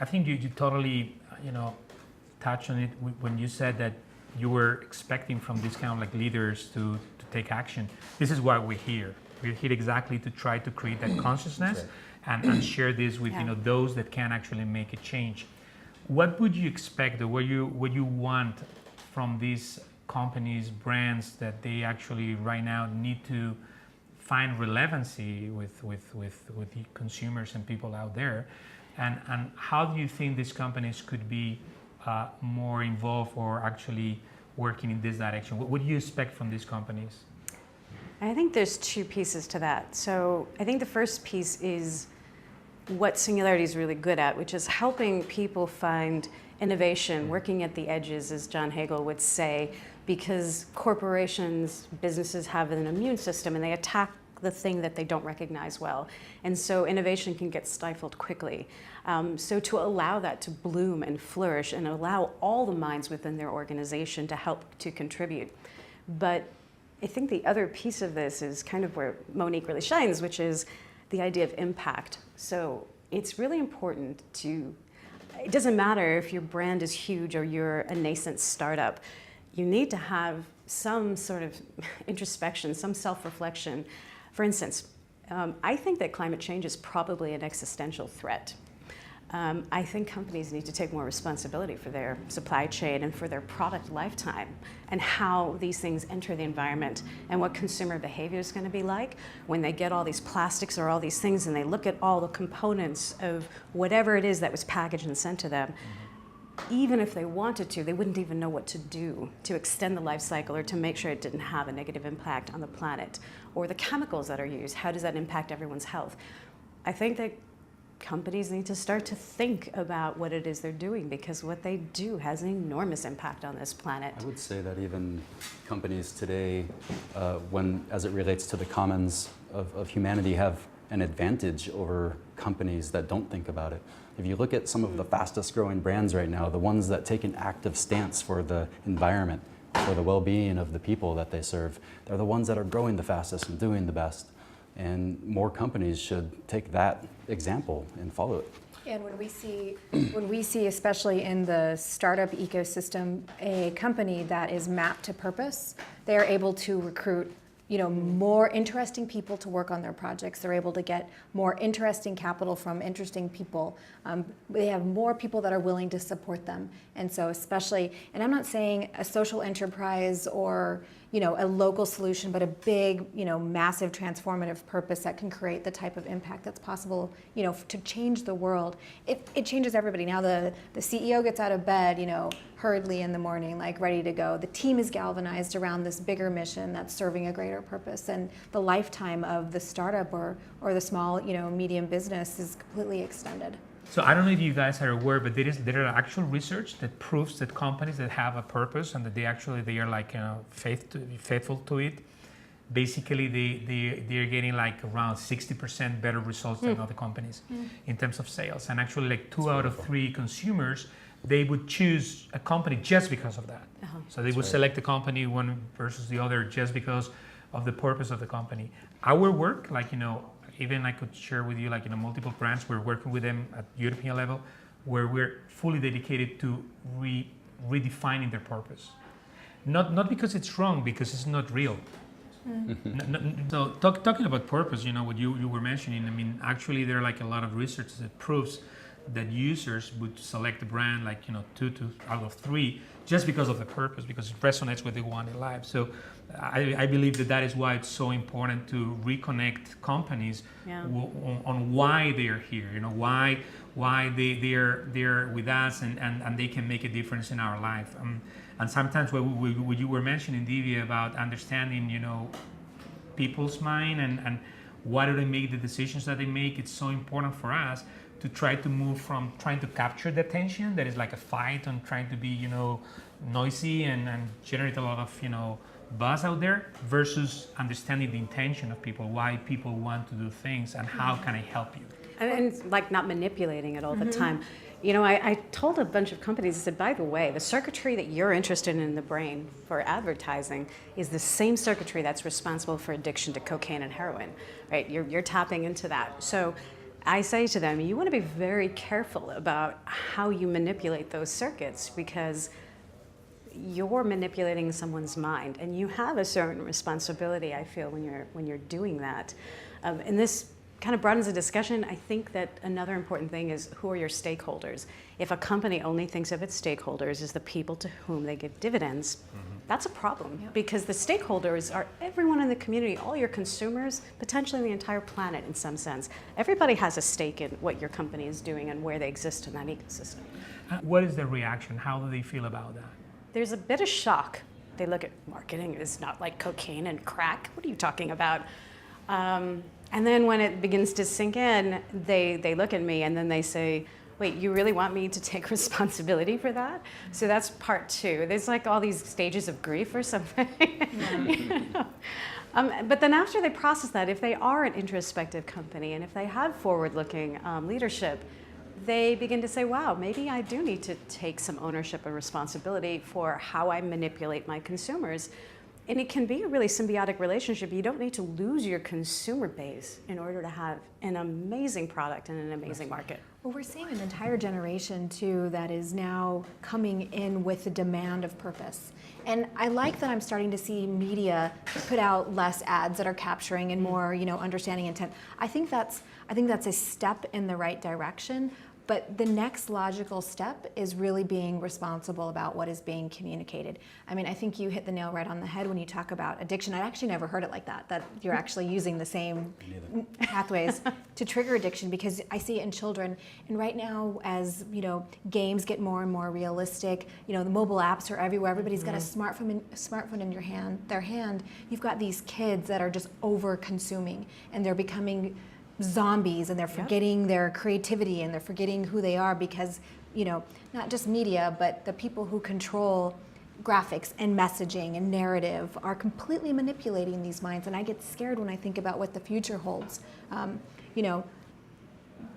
I think you totally, touched on it when you said that you were expecting from these kind of like leaders to take action. This is why we're here. We're here exactly to try to create that consciousness and share this with those that can actually make a change. What would you expect, or what you want from these companies, brands, that they actually right now need to find relevancy with the consumers and people out there, and how do you think these companies could be more involved or actually working in this direction? What do you expect from these companies? I think there's two pieces to that. So I think the first piece is what Singularity is really good at, which is helping people find innovation, working at the edges, as John Hagel would say, because corporations, businesses have an immune system and they attack the thing that they don't recognize well. And so innovation can get stifled quickly. So to allow that to bloom and flourish and allow all the minds within their organization to help to contribute. But I think the other piece of this is kind of where Monique really shines, which is the idea of impact. So it's really important it doesn't matter if your brand is huge or you're a nascent startup, you need to have some sort of introspection, some self-reflection. For instance, I think that climate change is probably an existential threat. I think companies need to take more responsibility for their supply chain and for their product lifetime and how these things enter the environment and what consumer behavior is going to be like when they get all these plastics or all these things and they look at all the components of whatever it is that was packaged and sent to them. Even if they wanted to, they wouldn't even know what to do to extend the life cycle or to make sure it didn't have a negative impact on the planet. Or the chemicals that are used, how does that impact everyone's health? I think that companies need to start to think about what it is they're doing, because what they do has an enormous impact on this planet. I would say that even companies today, as it relates to the commons of humanity, have an advantage over companies that don't think about it. If you look at some of the fastest growing brands right now, the ones that take an active stance for the environment, for the well-being of the people that they serve, they're the ones that are growing the fastest and doing the best. And more companies should take that example and follow it. And when we see, especially in the startup ecosystem, a company that is mapped to purpose, they are able to recruit more interesting people to work on their projects. They're able to get more interesting capital from interesting people. They have more people that are willing to support them. And so especially, and I'm not saying a social enterprise or a local solution, but a big, massive transformative purpose that can create the type of impact that's possible, to change the world. It changes everybody. Now the CEO gets out of bed, hurriedly in the morning, like ready to go. The team is galvanized around this bigger mission that's serving a greater purpose, and the lifetime of the startup or the small, medium business is completely extended. So I don't know if you guys are aware, but there are actual research that proves that companies that have a purpose and that they are like faithful to it, basically they're getting like around 60% better results than other companies in terms of sales. And actually, like 2 out of 3 consumers, they would choose a company just because of that. So they would select the company one versus the other just because of the purpose of the company. Our work, even I could share with you, multiple brands, we're working with them at European level, where we're fully dedicated to redefining their purpose. Not because it's wrong, because it's not real. So talking about purpose, what you were mentioning, actually there are like a lot of research that proves that users would select the brand 2 out of 3 just because of the purpose, because it resonates with what they want in life. So I believe that is why it's so important to reconnect companies on why they are here, why they're with us and they can make a difference in our life. And sometimes what you were mentioning, Divya, about understanding, people's mind and why do they make the decisions that they make, it's so important for us to try to move from trying to capture the attention that is like a fight and trying to be, noisy and generate a lot of, buzz out there, versus understanding the intention of people, why people want to do things and how can I help you. And like not manipulating it all the time. I told a bunch of companies, I said, by the way, the circuitry that you're interested in the brain for advertising is the same circuitry that's responsible for addiction to cocaine and heroin, right? You're tapping into that. So I say to them, you want to be very careful about how you manipulate those circuits, because you're manipulating someone's mind, and you have a certain responsibility, I feel, when you're doing that. And this kind of broadens the discussion. I think that another important thing is, who are your stakeholders? If a company only thinks of its stakeholders as the people to whom they give dividends, that's a problem, because the stakeholders are everyone in the community, all your consumers, potentially the entire planet in some sense. Everybody has a stake in what your company is doing and where they exist in that ecosystem. What is the reaction? How do they feel about that? There's a bit of shock. They look at marketing as not like cocaine and crack. What are you talking about? And then when it begins to sink in, they look at me and then they say, wait, you really want me to take responsibility for that? So that's part two. There's like all these stages of grief or something. You know? But then after they process that, if they are an introspective company and if they have forward-looking leadership, they begin to say, wow, maybe I do need to take some ownership and responsibility for how I manipulate my consumers. And it can be a really symbiotic relationship. You don't need to lose your consumer base in order to have an amazing product and an amazing market. Well, we're seeing an entire generation, too, that is now coming in with the demand of purpose. And I like that I'm starting to see media put out less ads that are capturing and more, understanding intent. I think that's a step in the right direction. But the next logical step is really being responsible about what is being communicated. I mean, I think you hit the nail right on the head when you talk about addiction. I'd actually never heard it like that you're actually using the same pathways to trigger addiction, because I see it in children. And right now, as games get more and more realistic, the mobile apps are everywhere. Everybody's got a smartphone in their hand. You've got these kids that are just over consuming, and they're becoming zombies, and they're forgetting their creativity, and they're forgetting who they are, because not just media, but the people who control graphics and messaging and narrative are completely manipulating these minds. And I get scared when I think about what the future holds.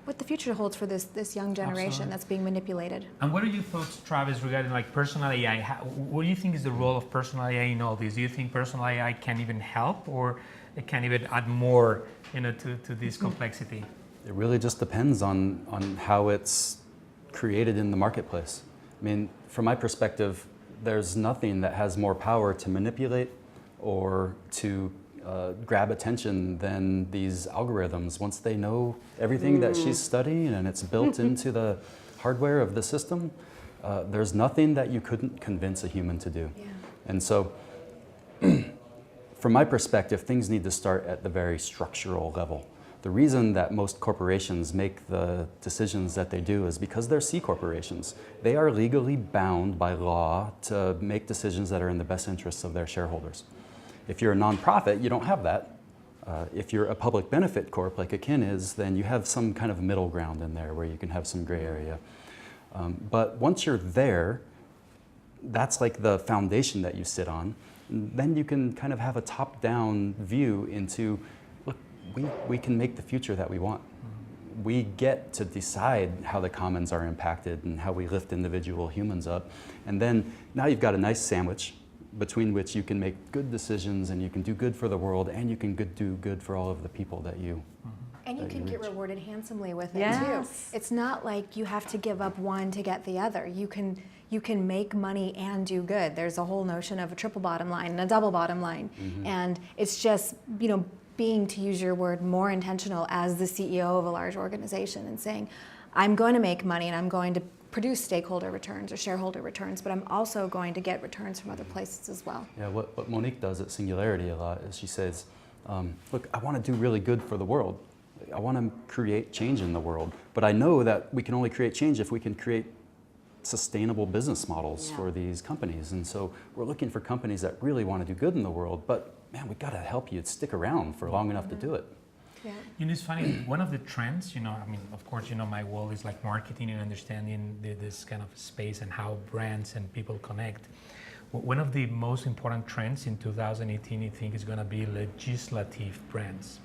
What the future holds for this young generation. Absolutely. That's being manipulated. And what are your thoughts, Travis, regarding like personal AI? What do you think is the role of personal AI in all this? Do you think personal AI can even help, or it can even add more to this complexity? It really just depends on how it's created in the marketplace. I mean, from my perspective, there's nothing that has more power to manipulate or to grab attention than these algorithms. Once they know everything that she's studying and it's built into the hardware of the system, there's nothing that you couldn't convince a human to do. Yeah. And so, from my perspective, things need to start at the very structural level. The reason that most corporations make the decisions that they do is because they're C corporations. They are legally bound by law to make decisions that are in the best interests of their shareholders. If you're a nonprofit, you don't have that. If you're a public benefit corp like Akin is, then you have some kind of middle ground in there where you can have some gray area. But once you're there, that's like the foundation that you sit on. Then you can kind of have a top-down view into, look, we can make the future that we want. We get to decide how the commons are impacted and how we lift individual humans up. And then now you've got a nice sandwich between which you can make good decisions, and you can do good for the world, and you can do good for all of the people that you And you can get rewarded handsomely with it Yes. too. It's not like you have to give up one to get the other. You can make money and do good. There's a whole notion of a triple bottom line and a double bottom line. And it's just, being, to use your word, more intentional as the CEO of a large organization and saying, I'm going to make money and I'm going to produce stakeholder returns or shareholder returns, but I'm also going to get returns from other places as well. Yeah, what Monique does at Singularity a lot is she says, look, I want to do really good for the world. I want to create change in the world, but I know that we can only create change if we can create sustainable business models for these companies. And so we're looking for companies that really want to do good in the world, but man, we've got to help you stick around for long enough to do it. Yeah. It's funny, one of the trends, of course, my world is like marketing and understanding this kind of space and how brands and people connect. One of the most important trends in 2018, I think, is going to be legislative brands.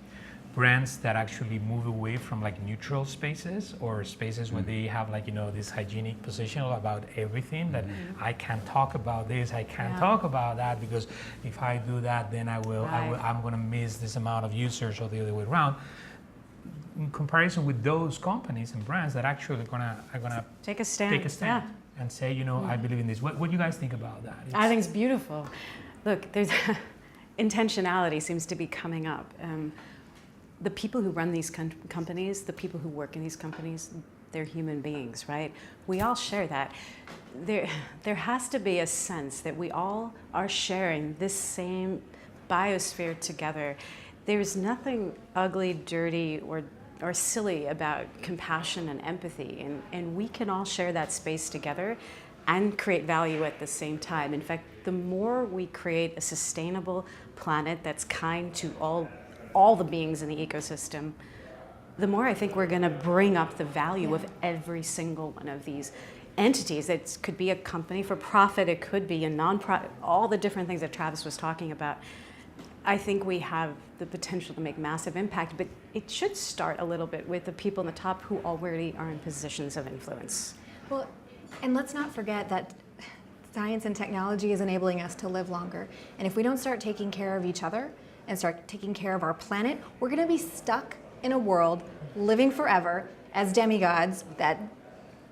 Brands that actually move away from like neutral spaces or spaces where they have like, this hygienic position about everything that I can't talk about this, I can't talk about that, because if I do that, then I'm going to miss this amount of users, or the other way around. in comparison with those companies and brands that actually are gonna Take a stand. take a stand and say, you know, I believe in this. What do you guys think about that? I think it's beautiful. Look, there's intentionality seems to be coming up. The people who run these companies, the people who work in these companies, they're human beings, right? We all share that. There has to be a sense that we all are sharing this same biosphere together. There's nothing ugly, dirty, or silly about compassion and empathy, and we can all share that space together and create value at the same time. In fact, the more we create a sustainable planet that's kind to all the beings in the ecosystem, the more I think we're going to bring up the value of every single one of these entities. It could be a company for profit, it could be a non-profit, all the different things that Travis was talking about. I think we have the potential to make massive impact, but it should start a little bit with the people on the top who already are in positions of influence. Well, and let's not forget that science and technology is enabling us to live longer. And if we don't start taking care of each other and start taking care of our planet, we're going to be stuck in a world living forever as demigods that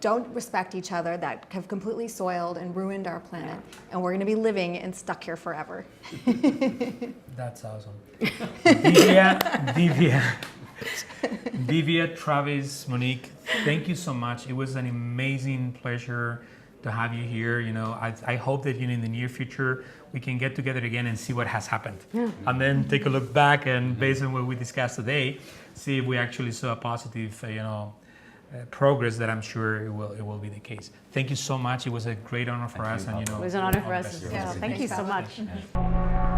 don't respect each other, that have completely soiled and ruined our planet. And we're going to be living and stuck here forever. That's awesome. Divya, Travis, Monique, thank you so much. It was an amazing pleasure to have you here. You know, I hope that, you know, in the near future we can get together again and see what has happened, and then take a look back and, based on what we discussed today, see if we actually saw a positive, progress. That I'm sure it will be the case. Thank you so much. It was a great honor for us, and, you know, It was an honor for all the us best. as well. Thank you so much. Yeah.